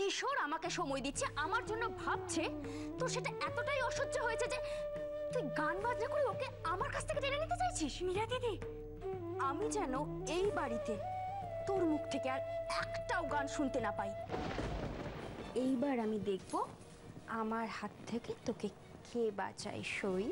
কিশোর আমাকে সময় দিচ্ছে, আমার জন্য ভাবছে, তো সেটা এতটাই অসহ্য হয়েছে যে তুই গান বাজনা করে ওকে আমার কাছ থেকে টেনে নিতে চাইছিস। মীরা দিদি, আমি যেন এই বাড়িতে তোর মুখ থেকে আর একটাও গান শুনতে না পাই। এইবার আমি দেখব আমার হাত থেকে তোকে কে বাঁচায় সই।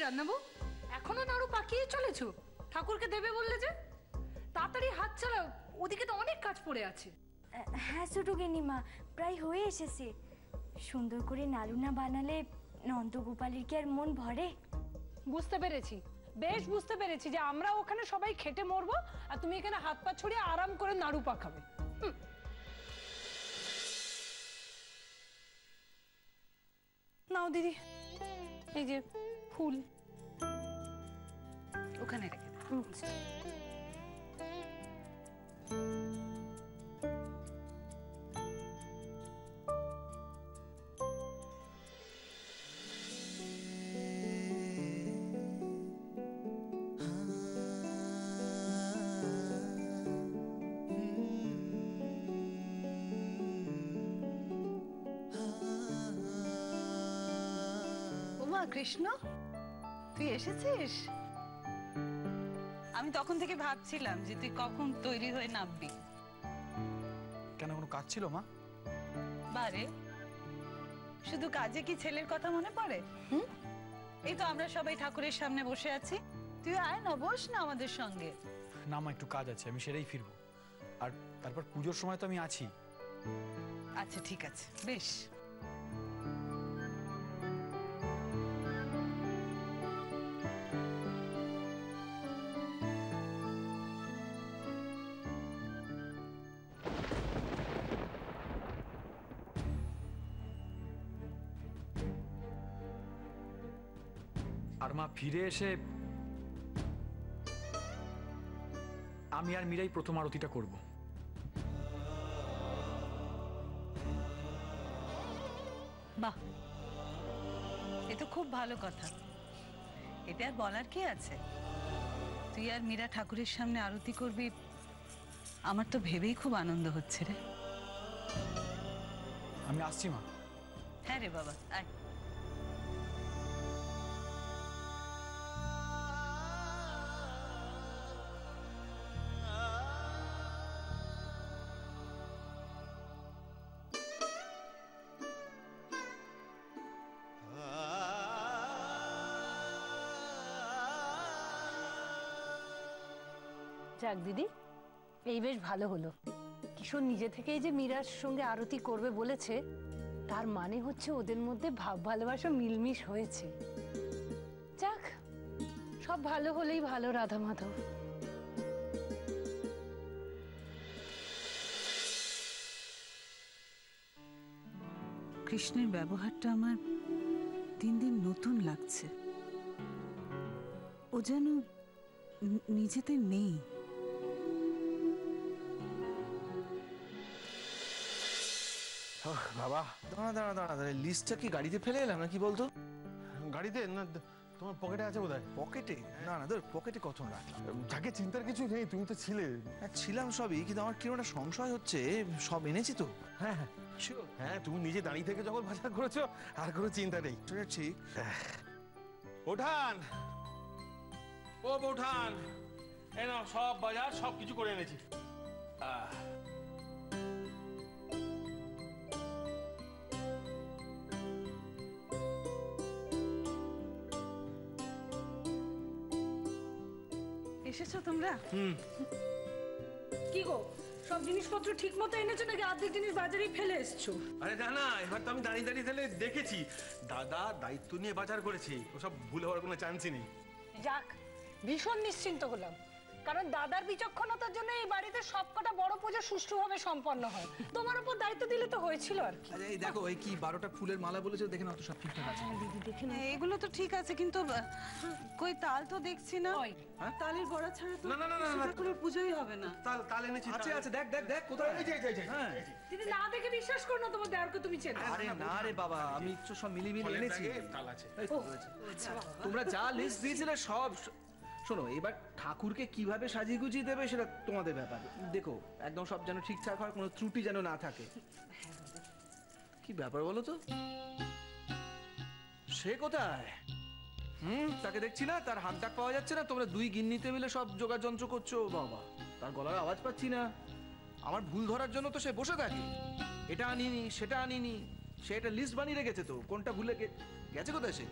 রান্নাবু, এখনো নাড়ু পাকিয়ে চলেছো? ঠাকুরকে দেবে বললে যে, তাড়াতাড়ি হাত চালাও, ওদিকে তো অনেক কাজ পড়ে আছে। হ্যাঁ ছোটো গিন্নিমা, প্রায় হয়ে এসেছে। সুন্দর করে নাড়ু না বানালে নন্দগোপালের কি আর মন ভরে? বুঝতে পেরেছি, বেশ বুঝতে পেরেছি যে আমরা ওখানে সবাই খেটে মরবো আর তুমি এখানে হাত পা ছড়িয়ে আরাম করে নাড়ু পাকাবে। নাও দিদি, এই যে ফুল ওখানে রেখে দাও। ওমা কৃষ্ণ, তুই এসেছিস? আমি তখন থেকে ভাবছিলাম যে তুই কখন তৈরি হয়ে নামবি। কেন, কোনো কাজ ছিল মা? বারে, শুধু কাজে কি ছেলের কথা মনে পড়ে? এই তো আমরা সবাই ঠাকুরের সামনে বসে আছি, তুই আয় না, বস না আমাদের সঙ্গে। না মা, একটু কাজ আছে, আমি সেটাই ফিরবো। আর তারপর পুজোর সময় তো আমি আছি। আচ্ছা ঠিক আছে, বেশ। আর মা, ফিরে এসে আমি আর মীরাই প্রথম আরতিটা করব। বাহ, এ তো খুব ভালো কথা। এটা আর বলার কি আছে? তুই আর মীরা ঠাকুরের সামনে আরতি করবি, আমার তো ভেবেই খুব আনন্দ হচ্ছে রে। আমি আসছি মা। হ্যাঁ রে বাবা, আয়। যাক দিদি, এই বেশ ভালো হলো। কিশোর নিজে থেকেই যে মীরার সঙ্গে আরতি করবে বলেছে, তার মানে হচ্ছে ওদের মধ্যে ভাব ভালোবাসা মিলমিশ হয়েছে। যাক, সব ভালো হলেই ভালো রাধা মাধব। কৃষ্ণের ব্যবহারটা আমার দিন দিন নতুন লাগছে। ও যেন নিজেতে নেই। বাবা, দাঁড়া দাঁড়া দাঁড়া দাঁড়া, লিস্টটা কি গাড়িতে ফেলে এলাম নাকি বলতো? গাড়িতে না, তোমার পকেটে আছে বোধহয়। পকেটে? না না, ধর পকেটে কখন রাখলাম। যাকে চিন্তার কিছু নেই, তুমি তো ছিলে। হ্যাঁ ছিলাম সবই, কিন্তু আমার কিরকম একটা সংশয় হচ্ছে। সব এনেছি তো? হ্যাঁ হ্যাঁ হ্যাঁ, তুমি নিজে দাঁড়িয়ে থেকে যখন বাজার করেছো আর কোনো চিন্তা নেই। ঠিক। ওঠান, ও বৌঠান, এই নাও সব বাজার, সব কিছু করে এনেছি। এসেছো তোমরা? কি গো, সব জিনিসপত্র ঠিক মতো এনেছো নাকি অর্ধেক জিনিস বাজারেই ফেলে এসছো? আরে না না, এবার তো আমি দাঁড়িয়ে দাঁড়িয়ে তাহলে দেখেছি দাদা দায়িত্ব নিয়ে বাজার করেছে, ওসব ভুল হওয়ার কোনো চান্সই নেই। যাক, ভীষণ নিশ্চিন্ত হলাম, কারণ দাদার বিচক্ষণতার জন্য এই বাড়িতে সবকটা বড় পুজো সুষ্ঠুভাবে সম্পন্ন হয়। তোমার উপর দায়িত্ব দিলে তো হয়েছিল আর কি। আরে এই দেখো, এই কি 12টা ফুলের মালা বলেছে, দেখে নাও তো সব ঠিকঠাক আছে। দিদি দেখে না। এগুলো তো ঠিক আছে, কিন্তু কই তাল তো দেখছি না। তালের বড়া ছাড়া তো না, না, না, না, না। ঠাকুরের পুজোই হবে না। তাল এনেছি। আছে আছে, দেখ দেখ দেখ কোথায়। হ্যাঁ দিদি না দেখে বিশ্বাস করো না, তোমার দেওরকে তুমি চেনো। আরে না রে বাবা, আমি তো সব মিলিয়ে এনেছি। তাল আছে। এই তো রয়েছে। তোমরা যা লিস্ট দিয়েছিলে সব। শোনো, এবার ঠাকুরকে কিভাবে সাজিয়ে গুজিয়ে দেবে সেটা তোমাদের ব্যাপার। দেখো একদম সব যেন ঠিকঠাক হয়, কোনো ত্রুটি যেন না থাকে। কি ব্যাপার বলো তো? সে কোথায়? তাকে দেখছি না, তার হাত ডাক পাওয়া যাচ্ছে না। তোমরা দুই গিন্নিতে মিলে সব জোগাড় যন্ত্র করছো। বাবা, তার গলার আওয়াজ পাচ্ছি না। আমার ভুল ধরার জন্য তো সে বসে থাকে। এটা আনিনি, সেটা আনিনি। সে একটা লিস্ট বানিয়ে রেখেছে, তো কোনটা ভুলে গেছে কোথায় সে?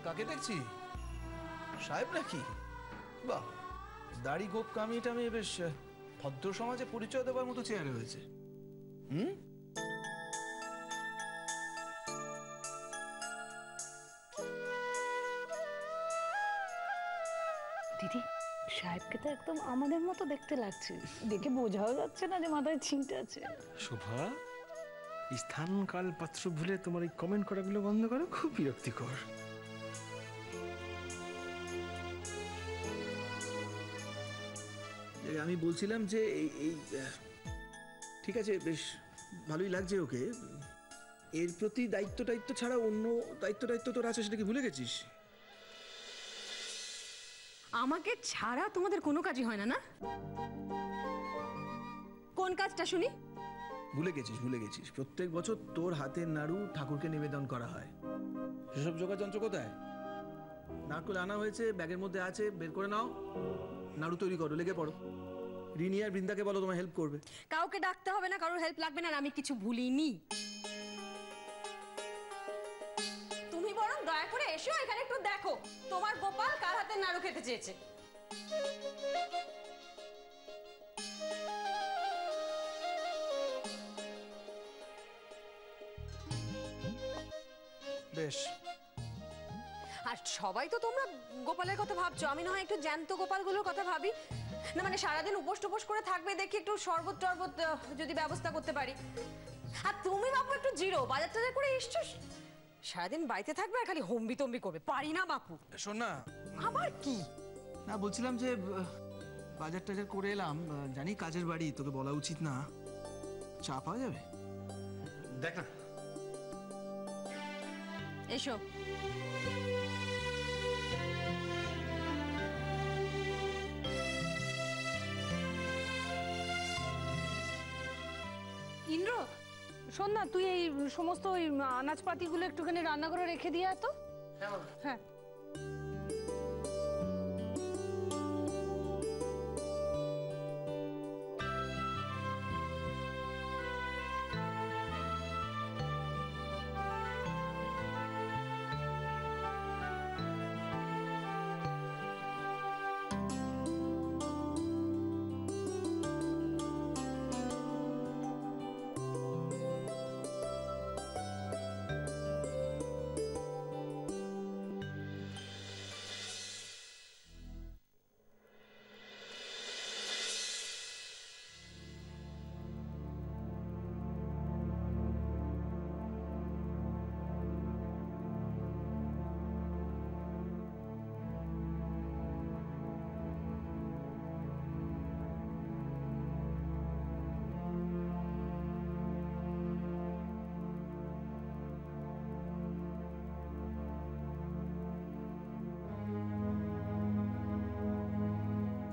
কাকে দেখছি? সাহেব নাকি? বাহ, দাড়ি গোপ কামিয়ে টামিয়ে বেশ ভদ্র সমাজে পরিচয় দেওয়ার মতো চেয়ারে হয়েছে। দিদি, সাহেবকে তো একদম আমাদের মতো দেখতে লাগছে, দেখে বোঝাও যাচ্ছে না যে মাথায় ছিনতে আছে। শোভা, স্থান কাল পাত্র ভুলে তোমার এই কমেন্ট করাগুলো বন্ধ করো, খুব বিরক্তিকর। আমি বলছিলাম যে এই ঠিক আছে, বেশ ভালোই লাগছে ওকে। এর প্রতি দায়িত্ব ছাড়া অন্য দায়িত্ব তোর আছে, সেটা কি ভুলে গেছিস? আমাকে ছাড়া তোমাদের কোনো কাজই হয় না, না? কোন কাজটা শুনি? ভুলে গেছিস। প্রত্যেক বছর তোর হাতের নাড়ু ঠাকুরকে নিবেদন করা হয়। সেসব জোগাড় যন্ত্র কোথায়? নারকেল আনা হয়েছে, ব্যাগের মধ্যে আছে, বের করে নাও। নাড়ু তৈরি করো, লেগে পড়ো। রিনি আর বৃন্দাকে বলো তোমায় হেল্প করবে। কাউকে ডাকতে হবে না, কারোর হেল্প লাগবে না, আর আমি কিছু ভুলিনি। তুমি বরং দয়া করে এসো এখানে, একটু দেখো তোমার গোপাল কার হাতে নাড়ু খেতে চেয়েছে। বেশ। আর সবাই তো তোমরা গোপালের কথা ভাবছো, আমি না হয় একটু জ্যান্ত গোপালগুলোর কথা ভাবি না। মানে সারাদিন উপোস টুপোস করে থাকবে, দেখি একটু শরবত টরবত যদি ব্যবস্থা করতে পারি। আর তুমি বাপু একটু জিরো, বাজার টাজার করে এসছো, সারাদিন বাড়িতে থাকবে আর খালি হম্বি তম্বি করবে। পারি না বাপু। শোন না, আবার কি? না বলছিলাম যে বাজার টাজার করে এলাম। জানি কাজের বাড়ি, তোকে বলা উচিত না। চা পাওয়া যাবে? দেখ না। এসো। ইন্দ্র, শোন না, তুই এই সমস্ত ওই আনাজপাতিগুলো একটুখানি রান্না করে রেখে দিয়ে আয় তো। হ্যাঁ।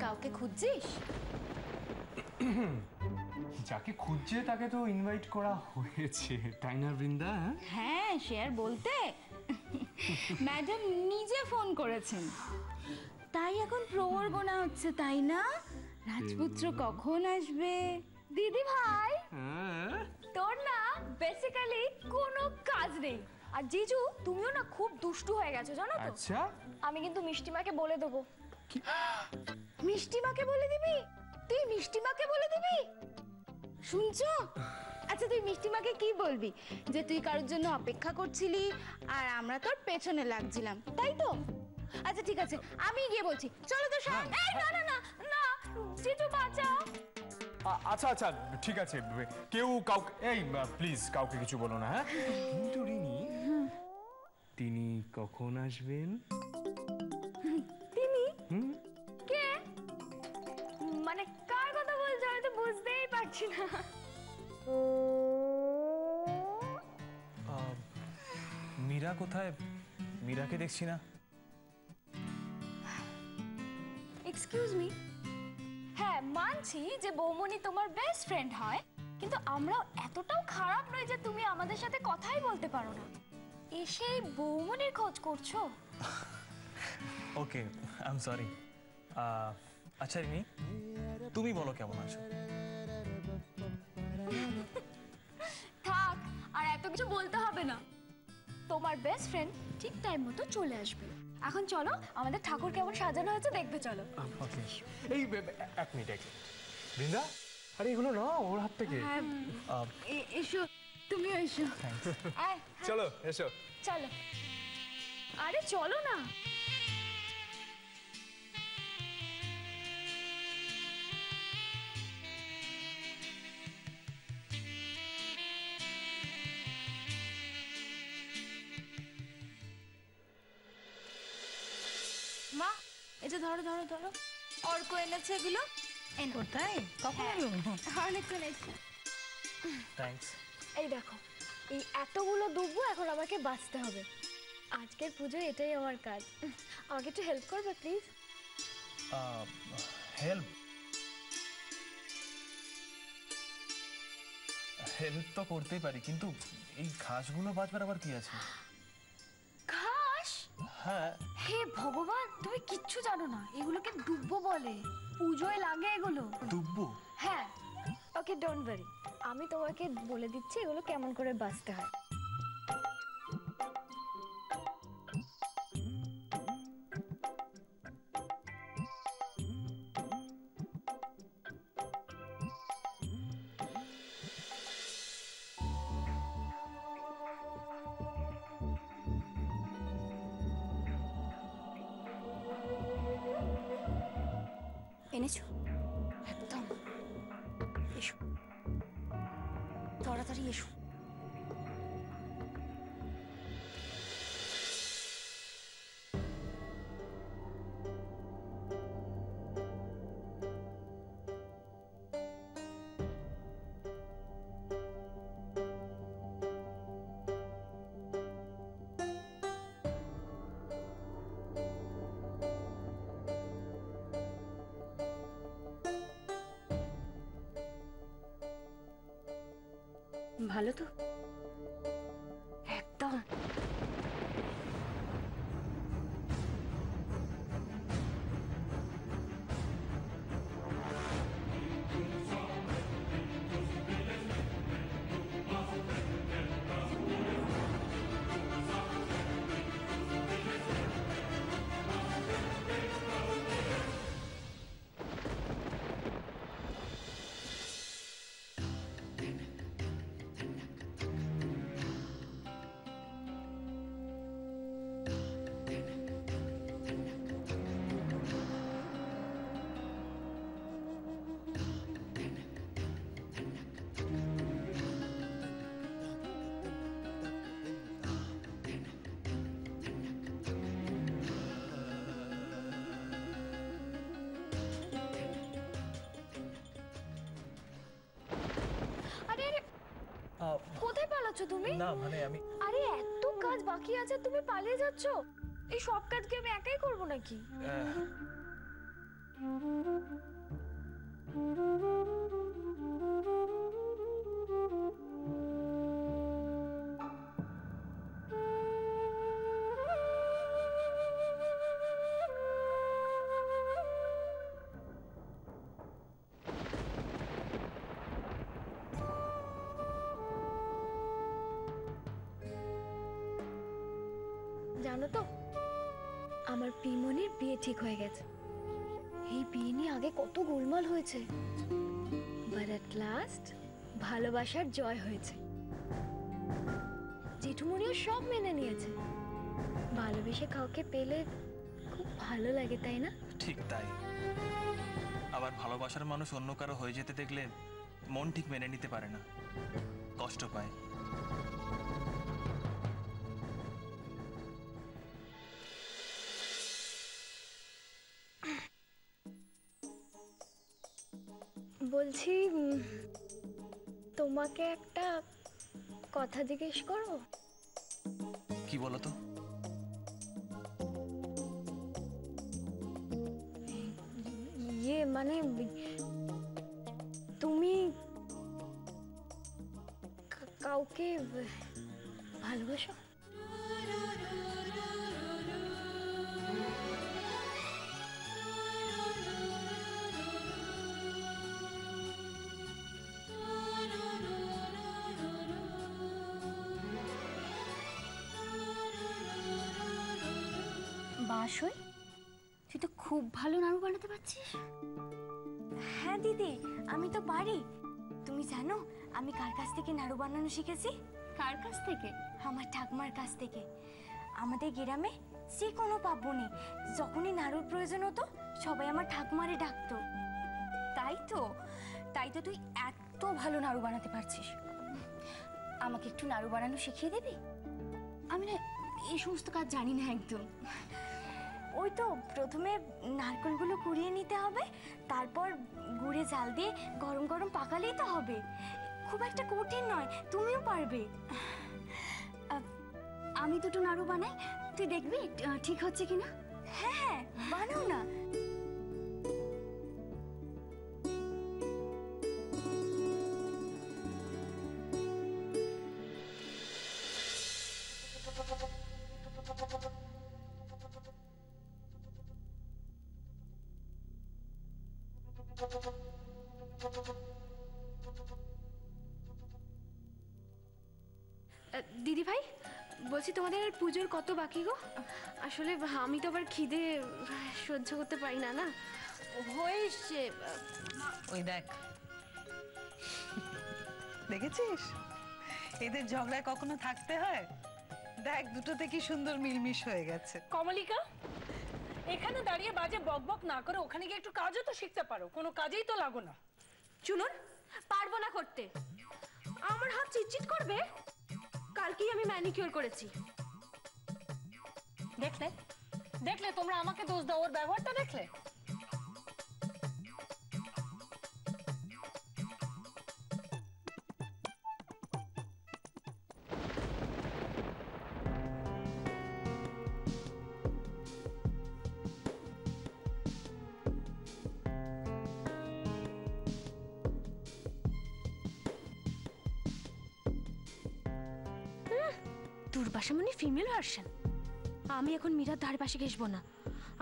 কাউকে খুঁজছিস? যাকে খুঁজছে তাকে তো ইনভাইট করা হয়েছে, তাই না বৃন্দা? হ্যাঁ, সে আর বলতে। ম্যাডাম নিজে ফোন করেছেন। তাই এখন প্রহর গোনা হচ্ছে, তাই না? রাজপুত্র কখন আসবে? দিদি ভাই, তোর না বেসিক্যালি কোনো কাজ নেই। আর জিজু, তুমিও না খুব দুষ্টু হয়ে গেছো জানো তো। আচ্ছা, আমি কিন্তু মিষ্টিমাকে বলে দেবো। মিষ্টিমাকে বলে দিবি? তুই মিষ্টিমাকে বলে দিবি? শুনছো? আচ্ছা তুই মিষ্টিমাকে কি বলবি? যে তুই কারোর জন্য অপেক্ষা করছিলি আর আমরা তোর পেছনে লাগছিলাম, তাই তো? আচ্ছা ঠিক আছে, আমি গিয়ে বলছি। চলো তো সব। এই না না না না, জিজু বাঁচাও। আচ্ছা আচ্ছা ঠিক আছে, কেউ কাউকে এই প্লিজ কাউকে কিছু বলো না, হ্যাঁ? কিন্তু রিনি, তিনি কখন আসবেন? তিনি কে? মানে কার কথা বলছো? আমি তো বুঝতেই পারছি না। মীরা কোথায়? মীরাকে দেখছি না। Excuse me. হ্যাঁ, মানছি যে বৌমনি তোমার বেস্ট ফ্রেন্ড হয়, কিন্তু আমরাও এতটাও খারাপ নই যে তুমি আমাদের সাথে কথাই বলতে পারো না। এসে বৌমনির খোঁজ করছো? ওকে, আই এম সরি। আচ্ছা রিনি, তুমি বলো কেমন আছো? থাক, আর এত কিছু বলতে হবে না। তোমার বেস্ট ফ্রেন্ড ঠিক টাইম মতো চলে আসবে। এখন চলো, আমাদের ঠাকুর কেমন সাজানো হয়েছে দেখবে চলো। ওকে, এই এক মিনিট। বৃন্দা, আরে এগুলো না ওর হাত থেকে। এসো, তুমিও এসো। আয়, চলো এসো। চলো। আরে চলো না। মা, এটা ধরো ধরো ধরো। অর্ক এনেছে এগুলো। কোথায়? কখন এলো? অনেকক্ষণ এসে। থ্যাঙ্কস। এই দেখো, এই এতগুলো দুব্বো এখন আমাকে বাঁচতে হবে। আজকের পুজোয় এটাই আমার কাজ। আমাকে একটু হেল্প করবে প্লিজ? হেল্প? হেল্প তো করতেই পারি, কিন্তু এই ঘাসগুলো বাঁচবার আবার কি আছে? ঘাস? হ্যাঁ। হে ভগবান, তুমি কিচ্ছু জানো না। এগুলোকে দুব্বো বলে, পুজোয় লাগে এগুলো। দুব্বো? হ্যাঁ। ওকে, ডোন্ট ওয়ারি, আমি তোমাকে বলে দিচ্ছি এগুলো কেমন করে বাঁচতে হয়। এনেছো? একদম। এসো, তাড়াতাড়ি এসো। ভালো তো? একদম। কোথায় পালাচ্ছ তুমি? না মানে আমি আরে এত কাজ বাকি আছে, তুমি পালিয়ে যাচ্ছ? এই সব কাজ কি আমি একাই করব নাকি? জানো তো আমার পিমনির বিয়ে ঠিক হয়ে গেছে। এই বিয়ে নিয়ে আগে কত গোলমাল হয়েছে, বাট অ্যাট লাস্ট ভালোবাসার জয় হয়েছে। জেঠুমনিও সব মেনে নিয়েছে। ভালোবেসে কাউকে পেলে খুব ভালো লাগে, তাই না? ঠিক তাই। আবার ভালোবাসার মানুষ অন্য কারো হয়ে যেতে দেখলে মন ঠিক মেনে নিতে পারে না, কষ্ট পায়। বলছি তোমাকে একটা কথা জিজ্ঞেস করো। কি বলো তো? মানে তুমি কাউকে ভালোবাসো? বাসই, তুই তো খুব ভালো নাড়ু বানাতে পারছিস। হ্যাঁ দিদি, আমি তো পারি। তুমি জানো আমি কার কাছ থেকে নাড়ু বানানো শিখেছি? কার কাছ থেকে? আমার ঠাকুমার কাছ থেকে। আমাদের গ্রামে যে কোনো পার্বণে যখনই নাড়ুর প্রয়োজন হতো সবাই আমার ঠাকুমারে ডাকতো। তাই তো তুই এত ভালো নাড়ু বানাতে পারছিস। আমাকে একটু নাড়ু বানানো শিখিয়ে দিবি? আমি না এই সমস্ত কাজ জানি না একদম। ওই তো প্রথমে নারকেলগুলো কুড়িয়ে নিতে হবে, তারপর গুড়ে জাল দিয়ে গরম গরম পাকালেই তো হবে। খুব একটা কঠিন নয়, তুমিও পারবে। আমি দুটো নাড়ু বানাই, তুই দেখবি ঠিক হচ্ছে কিনা। হ্যাঁ হ্যাঁ, বানাও না। দিদি ভাই, বলছি তোমাদের আর পুজোর কত বাকি গো? আসলে আমি তো আবার খিদে সহ্য করতে পারি না। না হয়েছে। ওই দেখ, দেখেছিস এদের ঝগড়ায় কখনো থাকতে হয়? দেখ দুটোতে কি সুন্দর মিলমিশ হয়ে গেছে। কমলিকা, এখানে দাঁড়িয়ে বাজে বকবক না করে ওখানে গিয়ে একটু কাজও তো শিখতে পারো। কোনো কাজেই তো লাগো না। চুনুন, পারবো না করতে। আমার হাত চিটচিট করবে। কালকেই আমি ম্যানিকিউর করেছি। দেখলে তোমরা আমাকে দোষ দাও, ওর ব্যবহারটা দেখলে? দুর্বাসা মানে ফিমেল ভার্সন। আমি এখন মীরার ধারে পাশে ঘেসবো না।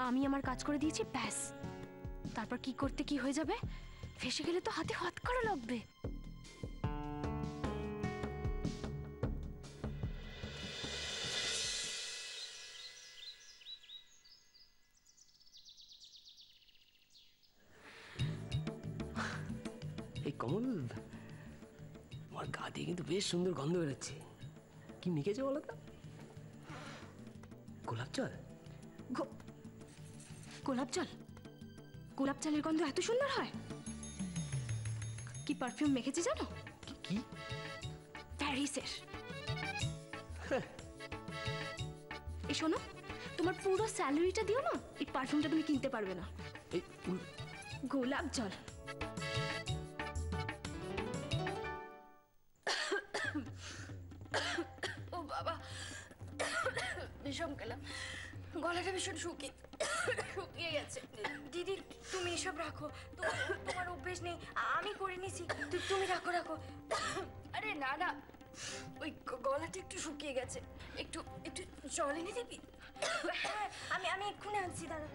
আমি আমার কাজ করে দিয়েছি, ব্যাস। তারপর কি করতে কি হয়ে যাবে, ফেসে গেলে তো হাতে হাত করা লাগবে। এই কমল, আমার গা দিয়ে কিন্তু বেশ সুন্দর গন্ধ বেরোচ্ছে। কি মেখেছে বলো তো? গোলাপ জল? গোলাপ জল? গোলাপ জলের গন্ধ এত সুন্দর হয়? কি পারফিউম মেখেছি জানো? কি? প্যারিসের। এই শোনো, তোমার পুরো স্যালারিটা দিও না, এই পারফিউমটা তুমি কিনতে পারবে না। এই গোলাপ জল। ও বাবা, বিষম খেলাম, গলাটা ভীষণ শুকিয়ে গেছে। দিদি তুমি এসব রাখো, তোমার অভ্যেস নেই, আমি করে নিছি। তুমি রাখো। আরে না, ওই গলাটা একটু শুকিয়ে গেছে, একটু জল এনে দিবি? হ্যাঁ, আমি এক্ষুনি আনছি, দাঁড়া।